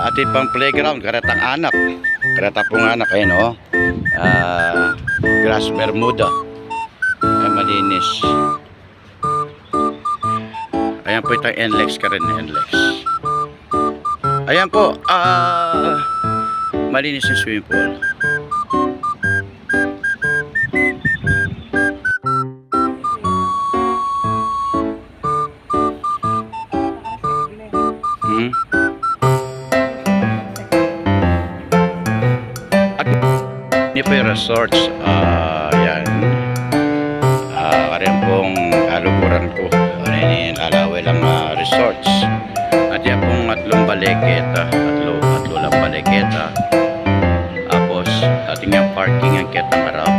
ating pang playground, karatang anak. Karatang pong anak, ayun o. Grass Bermuda. Ay, malinis. Ayan po itong NLEX ka rin, NLEX. Ayan po, malinis yung swimming pool. At po yung resorts, yan. Karin pong kaluburan ko. Alaway lang resorts. At yan pong tatlong baliketa. Tatlo lang baliketa. Tapos, ating yung parking ang ketang harap.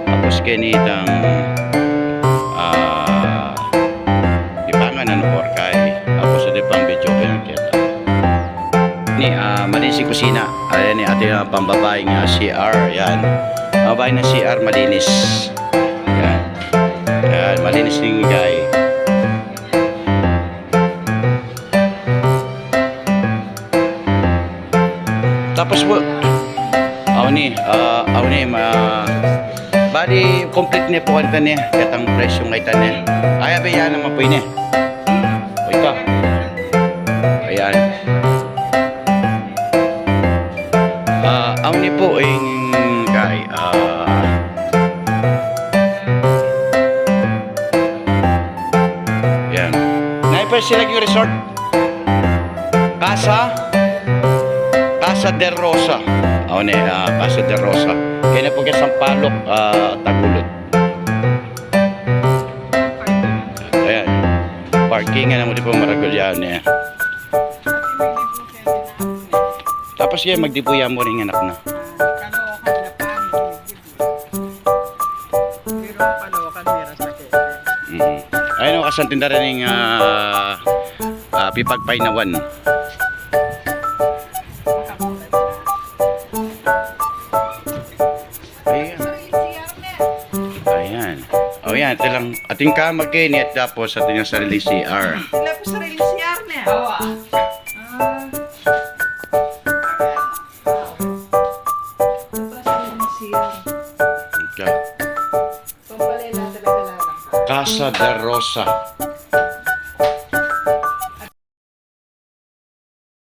Tapos, kinitang ipangan ng porkay. Tapos, ito pang video ko yung keta. Malinis yung kusina. Ayan yung ating pambabaeng CR. Yan. Pambabaeng na CR, malinis. Yan. Yan, malinis yung guy. Tapos po, bali, complete niya po kanita niya. Katang presyo ng kaita niya. Ay, ayan naman po yun eh. O ito. Ayan. Ni po yung guy. Yan. Naipay sila yung resort. Casa del Rosa. Casa del Rosa. Kaya na po kaya Sampaloc, Tagulod. Ayan. Parkingan na mo di po maragulyan niya. Tapos yan, magdipuya mo rin anak na. Ayun o, kasantin na rin yung pipagpainawan. Ayan. O yan, ito lang. Ating kamakinit tapos ating yung sarili CR. Sila po sarili CR na. Casa del Rosa.